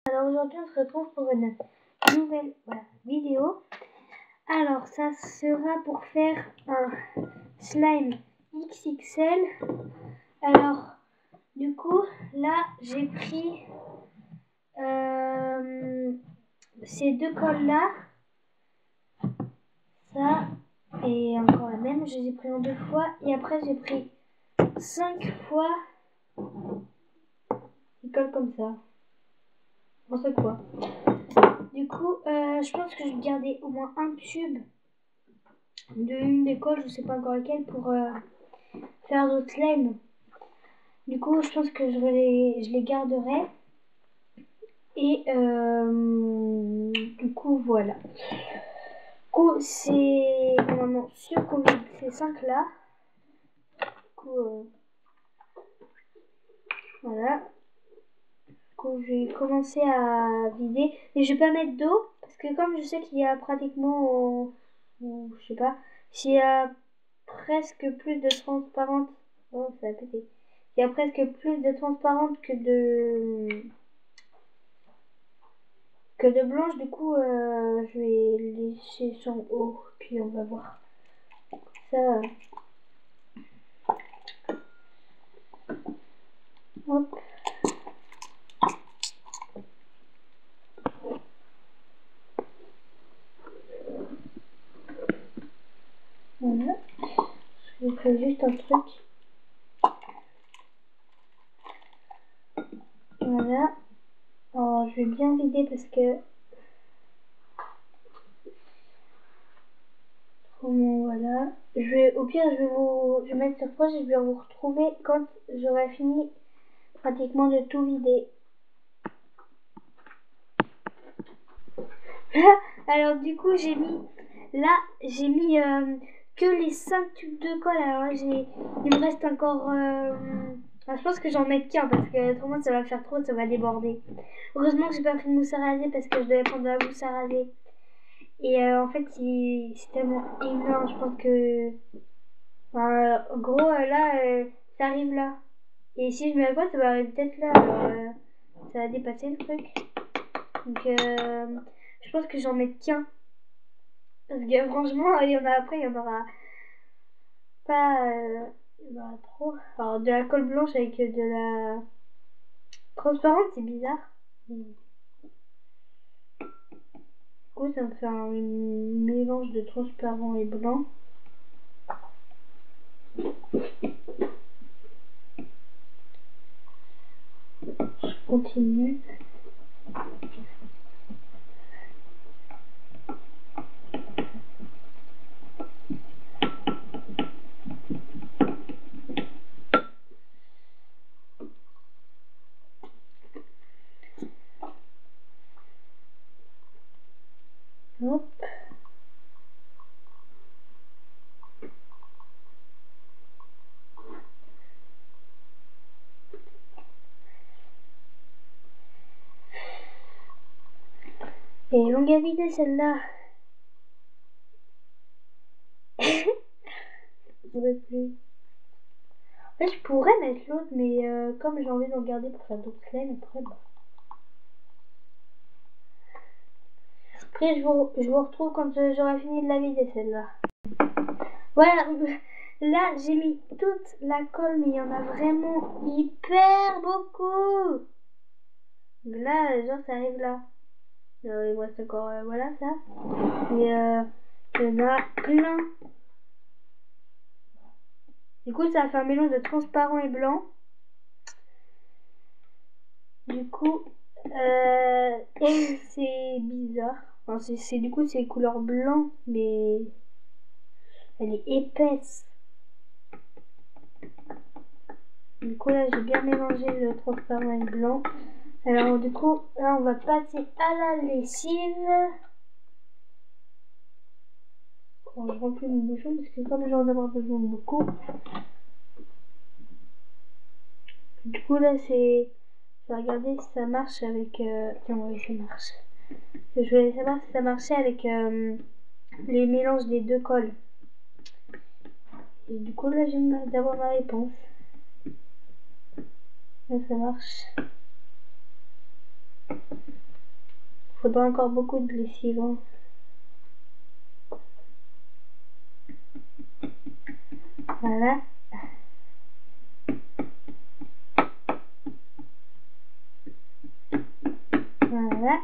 Alors aujourd'hui on se retrouve pour une nouvelle vidéo. Alors ça sera pour faire un slime XXL. Alors du coup là j'ai pris ces deux colles là, ça et encore la même, je les ai pris en 2 fois et après j'ai pris 5 fois des colles comme ça. On sait quoi. Du coup, je pense que je vais garder au moins un tube de une des colles, je sais pas encore laquelle, pour faire d'autres slime. Du coup, je pense que je les garderai. Et du coup, voilà. Du coup, c'est normalement sûr qu'on vide ces 5 là. Du coup, voilà. Du coup, je vais commencer à vider. Et je vais pas mettre d'eau, parce que comme je sais qu'il y a pratiquement, ou je sais pas, s'il y a presque plus de transparente. Oh, ça a pété. Il y a presque plus de transparente que de blanche. Du coup, je vais laisser son haut, puis on va voir. Ça. Hop. Voilà. Je vais faire juste un truc. Voilà. Alors, je vais bien vider parce que voilà. Au pire, je vais mettre sur pause et je vais vous retrouver quand j'aurai fini pratiquement de tout vider. Alors du coup, j'ai mis que les 5 tubes de colle. Alors il me reste encore je pense que j'en mets qu'un parce que autrement ça va faire trop, ça va déborder. Heureusement que j'ai pas pris de mousse à raser parce que je devais prendre de la mousse à raser. Et en fait, c'est tellement énorme, je pense que en gros là ça arrive là. Et si je mets à quoi, ça va arriver peut-être là. Alors, ça va dépasser le truc. Donc je pense que j'en mets qu'un. Parce que franchement, il y en a après, il y en aura pas. Il y en aura trop. Alors de la colle blanche avec de la transparente, c'est bizarre. Du coup, ça me fait un mélange de transparent et blanc. Je continue. Hop. Et longue à vider celle-là. Je ne plus. En fait, je pourrais mettre l'autre, mais comme j'ai envie d'en garder pour faire d'autres slimes après, bah. Après, je vous retrouve quand j'aurai fini de la vider celle-là. Voilà, là j'ai mis toute la colle, mais il y en a vraiment hyper beaucoup. Là, genre ça arrive là. Il me reste encore, voilà ça. Et il y en a plein. Du coup, ça a fait un mélange de transparent et blanc. Du coup, c'est bizarre. Enfin, du coup, c'est couleur blanc, mais elle est épaisse. Du coup, là, j'ai bien mélangé le transparent et le blanc. Alors, du coup, là, on va passer à la lessive. Bon, je remplis mon bouchon parce que comme j'en ai besoin de beaucoup. Du coup, là, je vais regarder si ça marche avec. Tiens, oui, ça marche. Je voulais savoir si ça marchait avec les mélanges des deux colles. Et du coup, là, je viens d'avoir ma réponse. Là, ça marche. faudra encore beaucoup de lessive. Hein. Voilà. Voilà.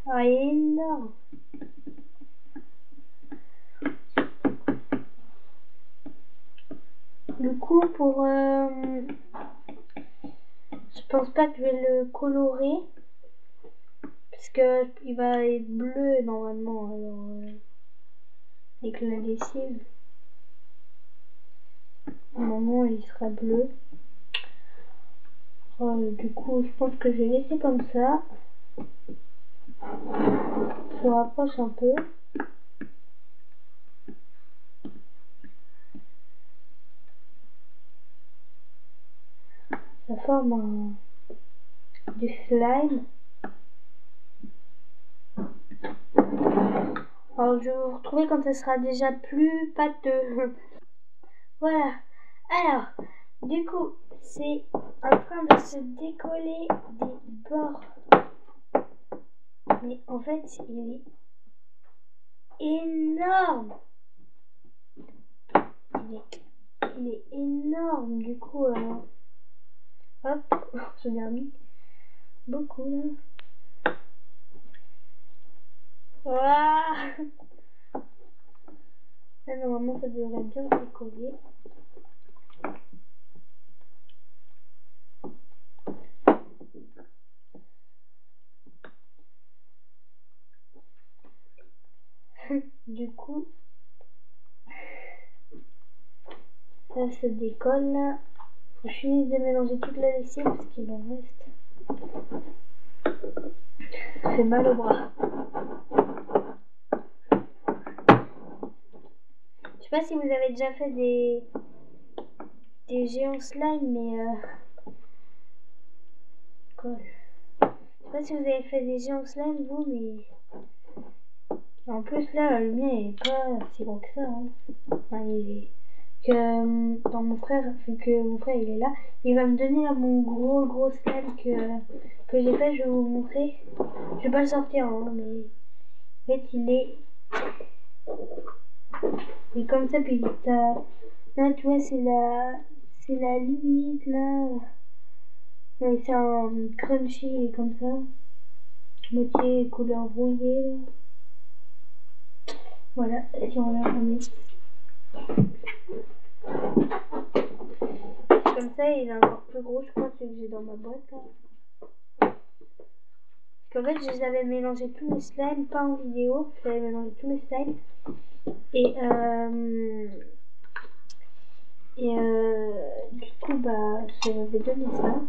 Oh, il est énorme. Du coup, pour... je pense pas que je vais le colorer. Parce que il va être bleu normalement. Alors, avec la lessive. Normalement, il sera bleu. Du coup, je pense que je vais laisser comme ça. Je rapproche un peu. Ça forme du slime. Alors, je vais vous retrouver quand ça sera déjà plus pâteux. Voilà. Alors, du coup, c'est en train de se décoller des bords. Mais en fait, il est énorme. Il est énorme. Du coup, hop, je l'ai remis beaucoup là. Voilà. Là, normalement, ça devrait bien se décoller. Du coup, ça se décolle là. Je finis de mélanger toute la lessive parce qu'il en reste. Ça fait mal au bras. Je sais pas si vous avez déjà fait des géants slime, mais quoi? Je sais pas si vous avez fait des géants slime vous, mais en plus là le mien est pas si gros que ça. Hein. Enfin, dans mon frère, vu que mon frère il est là, il va me donner là, mon gros slime que j'ai fait. Je vais vous montrer. Je vais pas le sortir, hein, mais en fait il est comme ça, puis là tu vois c'est la limite là. Ouais, c'est un crunchy comme ça, moitié couleur rouillée là. Voilà, si on la remet. Comme ça, il est encore plus gros, je crois, que j'ai dans ma boîte là. Parce qu'en fait, j'avais mélangé tous mes slimes, pas en vidéo, j'avais mélangé tous mes slimes. Et du coup, bah, je vais donner ça.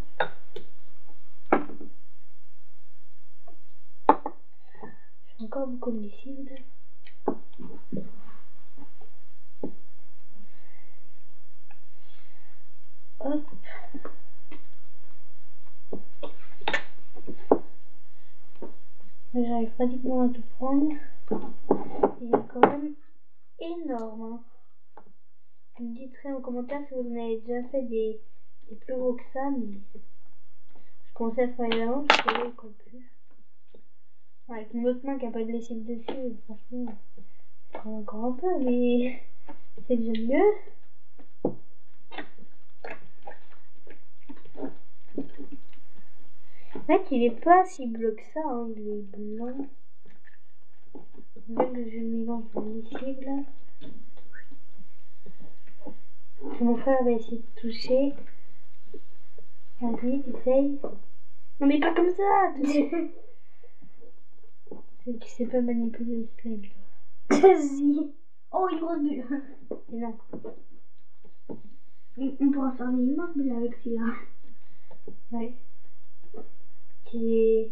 J'ai encore beaucoup de lessive là. Hop. J'arrive pratiquement à tout prendre. Il est quand même énorme. Hein. Vous me direz en commentaire si vous en avez déjà fait des plus gros que ça, mais je commençais à travailler avant, parce que là il colle plus. Avec une autre main qui a pas de lessive dessus, franchement, ça prend encore un peu, mais c'est déjà mieux. En fait, il est pas si bleu que ça, hein, il est blanc. Là que je mélange la lessive là. Mon frère va essayer de toucher. Vas-y, essaye. Non mais pas comme ça. C'est que tu sais pas manipuler le slime. Vas-y. Oh, une grosse bulle. Mais non. On pourra faire des immenses bulles avec celui-là. Ouais. C'est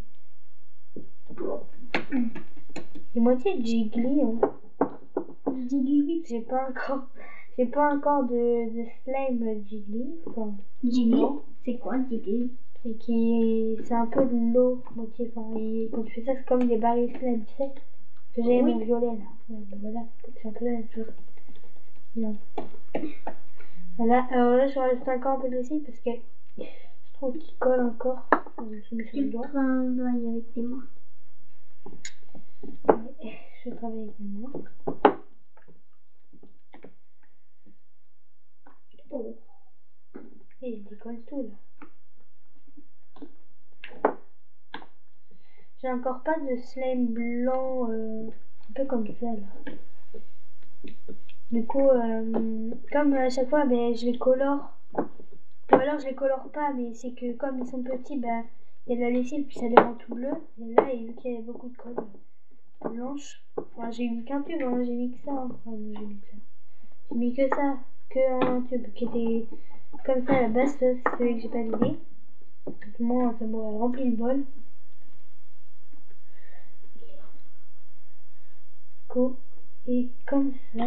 moitié jiggly. Hein. Jiggly. J'ai pas encore de slime jiggly. Enfin, Jiggly. C'est quoi Jiggly? c'est un peu de l'eau moitié. Enfin, quand tu fais ça, c'est comme des barils slime, tu sais. Que j'ai mon violet là. Ouais, ben voilà, c'est un peu la même chose. Non. Voilà, alors là je rajoute encore un peu de lessive parce que je trouve qu'il colle encore. Je mets sur le doigt. Travailles avec tes mains. Je travaille avec moi. Oh. Et il décolle tout là. J'ai encore pas de slime blanc un peu comme ça là. Du coup, comme à chaque fois, ben, je les colore. Ou alors je les colore pas, mais c'est que comme ils sont petits, ben, il y a de la lessive puis ça les rend tout bleu. Et là, vu qu'il y avait beaucoup de colle blanche. Enfin, j'ai mis qu'un tube, hein, j'ai mis que ça. Hein. Enfin, non, j'ai mis que ça. J'ai mis que ça, que un tube qui était comme ça à la base. Ça, c'est celui que j'ai pas vidé. Moi, ça m'aurait rempli le bol. Et comme ça,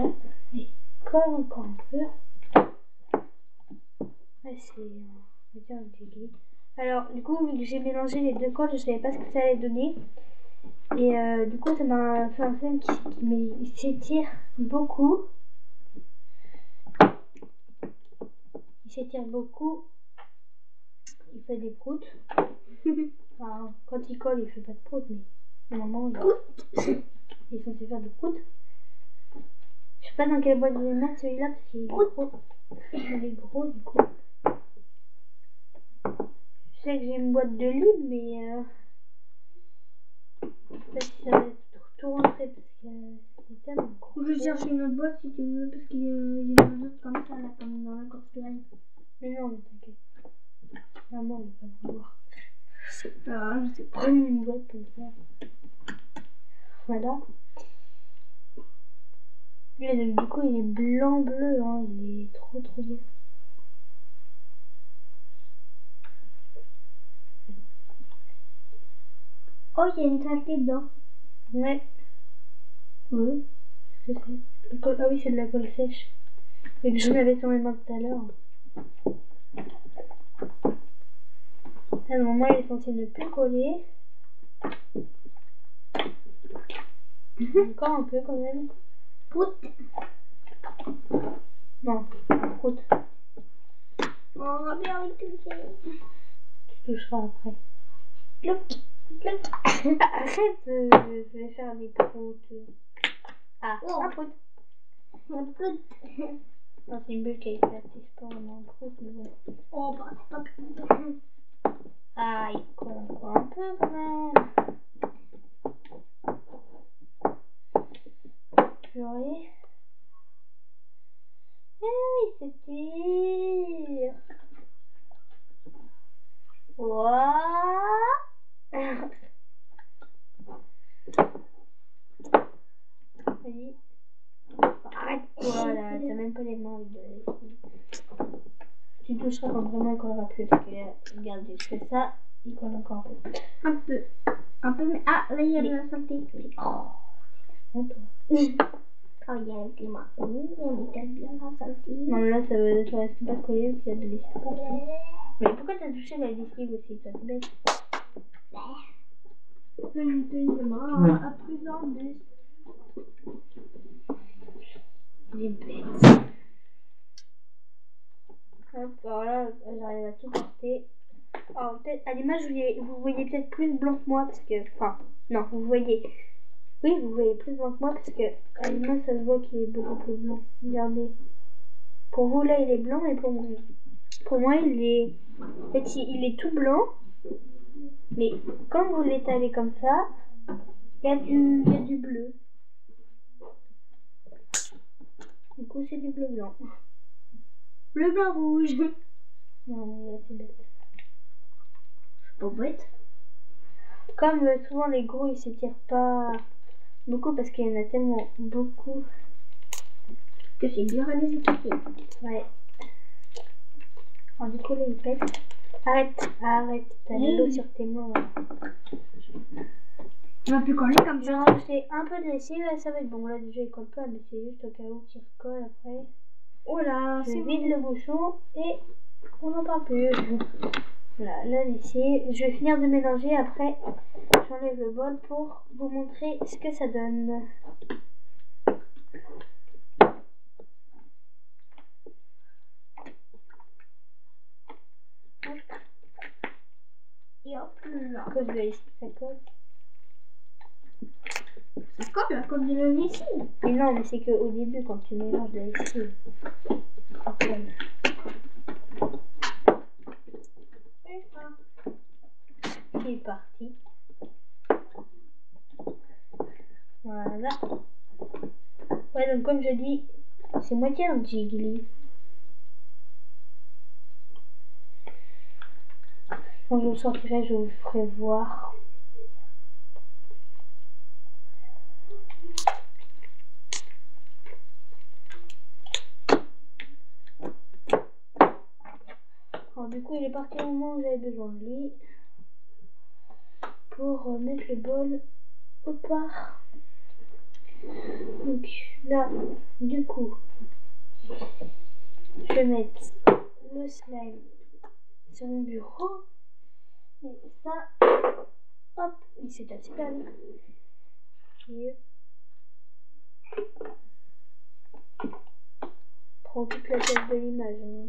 et comme encore un peu. Ouais, c'est on va dire un petit. Alors, du coup, vu que j'ai mélangé les deux colles, je savais pas ce que ça allait donner. Et du coup, ça m'a fait un slime qui s'étire beaucoup. Il s'étire beaucoup. Il fait des proutes. Enfin, quand il colle, il fait pas de proutes, mais normalement, il est censé faire des proutes. Je sais pas dans quelle boîte je vais mettre celui-là parce qu'il est gros. Il est gros du coup. Je sais que j'ai une boîte de libre, mais je sais pas si ça va tout rentrer parce que c'est tellement gros. Je vais chercher une autre boîte si tu veux, parce qu'il y a une autre comme ça, là, comme dans la constellation. Mais non, mais t'inquiète. Maman, il va pas vouloir. Ah, je sais pas. Prends une boîte comme ça. Voilà. Et du coup, il est blanc-bleu, hein. Il est trop beau. Oh, il y a une saleté dedans. Ouais. Oui. C'est ça. Ah oui, c'est de la colle sèche. Et que j'en avais sur mes mains tout à l'heure. À un moment, il est censé ne plus coller. Encore un peu quand même. Prout. Non, prout. On va bien y toucher. Tu toucheras après. Clouc. Clouc. Arrête de faire des proutes. Ah, Oh. un prout. Un prout. Non, c'est une bulle qui a éclaté. C'est pas vraiment un prout, mais bon. Oh, bah, c'est pas prout. Ah, il colle encore un peu quand même. Purée. Eh oui, c'était. Ouah. Vas-y. Arrête. Voilà, t'as même pas les mains avec de la lessive. Tu toucheras quand vraiment il collera plus. Parce que regarde, je fais ça, il colle encore un peu. Un peu. Un peu, mais. Ah, là, il y a de la saleté. Oh, c'est toi. Travailler avec les mains. On détache bien la saleté. Non, mais là, ça reste pas collé parce qu'il y a de la lessive partout. Mais pourquoi t'as touché la lessive aussi? Ça c'est bête. Une de main à plus en plus. J'ai bête. Hop, alors là, j'arrive à tout porter. Alors, peut-être, à l'image, vous voyez peut-être plus blanc que moi parce que. Enfin, non, vous voyez. Oui, vous voyez plus blanc que moi parce que à l'image, ça se voit qu'il est beaucoup plus blanc. Regardez. Pour vous, là, il est blanc, et pour moi, il est. En fait, il est tout blanc. Mais quand vous l'étalez comme ça, il y a du bleu. Du coup, c'est du bleu blanc. Bleu, blanc, rouge. Non, mais c'est bête. Pas bête. Comme souvent les gros ils s'étirent pas beaucoup parce qu'il y en a tellement beaucoup. Que c'est dur à les étirer. Ouais. Alors, du coup là il pète. Arrête, t'as de l'eau sur tes mains. On va plus coller comme Je vais ça. rajouter un peu de lessive, ça va être bon. Là déjà il colle pas, mais c'est juste au cas où qu'il recolle après. Oh là, Je c'est vide bon. le bouchon et on n'en parle plus. Voilà, la lessive. Je vais finir de mélanger après. J'enlève le bol pour vous montrer ce que ça donne. Et hop là. À cause de la lessive, ça colle. C'est comme la colle de la lessive. Mais non, mais c'est qu'au début, quand tu mélanges la lessive. Après. C'est parti. Voilà. Ouais, donc comme je dis, c'est moitié un jiggly. Quand je vous sortirai, je vous ferai voir. Alors, du coup, il est parti au moment où j'avais besoin de lui pour mettre le bol au part. Donc là, du coup, je vais mettre le slime sur mon bureau. Et ça, hop, il s'étale super vite. Et prends toute la tête de l'image. Hein.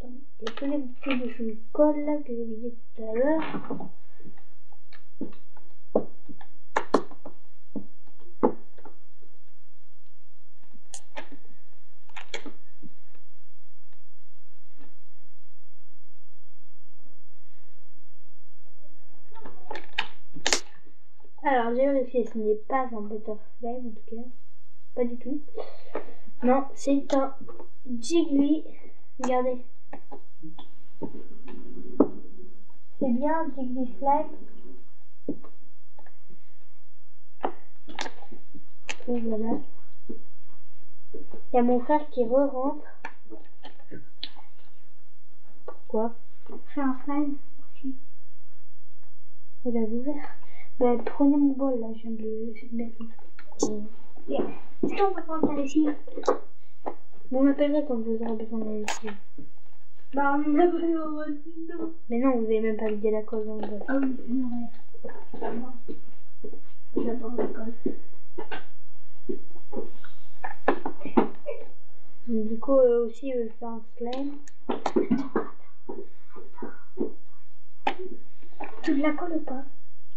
Il y a tous les petits bouchons de colle là que j'ai vidé tout à l'heure. Alors j'ai vérifié, ce n'est pas un butterfly en tout cas. Pas du tout. Non, c'est un jiggly. Regardez. C'est bien un jiggly slime. Et voilà. Il y a mon frère qui re-rentre. Pourquoi? Fais un slime aussi. Vous l'avez ouvert? Ben, prenez mon bol là, je viens de le mettre. Est-ce qu'on peut prendre ta lessive? Vous m'appellerez quand vous aurez besoin de la lessive. Bah, on a besoin de... Mais non, vous avez même pas vidé la colle dans le bol. Ah oui, non, ouais. J'adore la colle. Du coup, aussi, je vais faire un slime. Tu de la colle ou pas?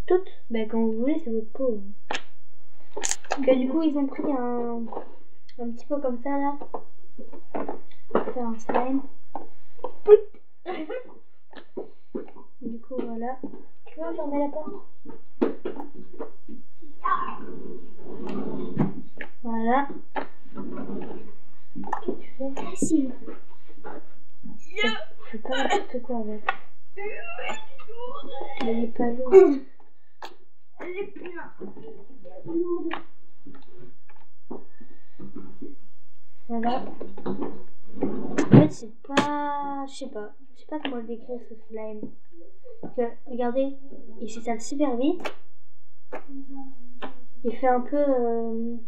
Toute? Ben, quand vous voulez, c'est votre peau. Donc, du coup, ils ont pris un petit pot comme ça là. Pour faire un slime. Du coup, voilà. Tu veux fermer la porte? Voilà. Qu'est-ce que tu fais? Lessive. Je fais pas n'importe quoi avec. Elle est pas lourde. Elle est pleine. Lourde. Voilà. En fait, c'est pas... Je sais pas comment le décrire ce slime. Donc, regardez, il s'étale super vite. Il fait un peu...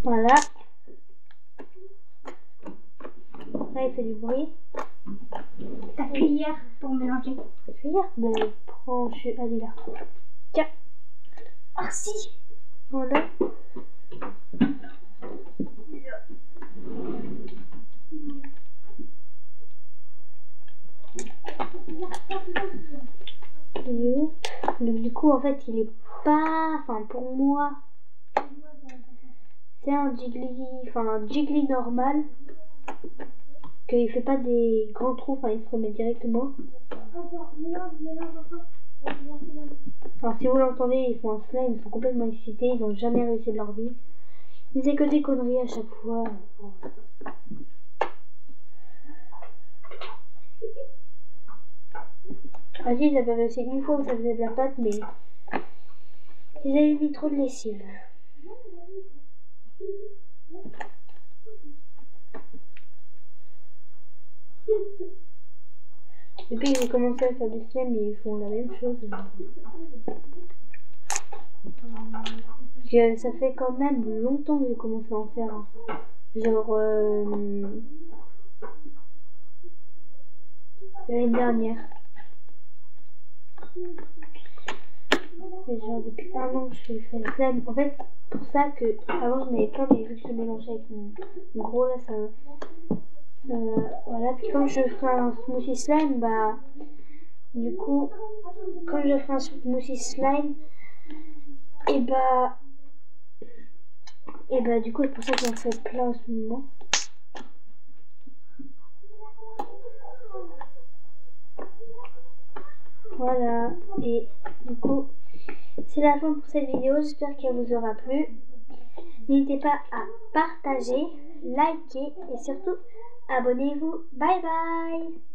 Voilà. Là, il fait du bruit. Ta cuillère pour mélanger. La cuillère? Ben, prends... Allez là. Tiens. Merci. Voilà. Donc, du coup, en fait, il est pas... Enfin, pour moi, c'est un jiggly normal. Qu'il fait pas des grands trous, enfin, il se remet directement. Alors, si vous l'entendez, ils font un slime, ils sont complètement excités, ils n'ont jamais réussi de leur vie. Ils font que des conneries à chaque fois. Ah si, ils avaient réussi une fois où ça faisait de la pâte, mais ils avaient mis trop de lessive. Depuis que j'ai commencé à faire du slime, ils font la même chose. Ça fait quand même longtemps que j'ai commencé à en faire. Genre l'année dernière. Mais genre depuis un an que je fais le slime. En fait, pour ça que avant j'en avais plein, mais vu que je le mélangeais avec mon gros là, ça. Voilà. Puis quand je ferai un smoothie slime, bah. Du coup, quand je ferai un smoothie slime, et bah. Et bah, du coup, c'est pour ça que j'en fais plein en ce moment. Voilà. Et du coup, c'est la fin pour cette vidéo. J'espère qu'elle vous aura plu. N'hésitez pas à partager, liker et surtout abonnez-vous. Bye bye!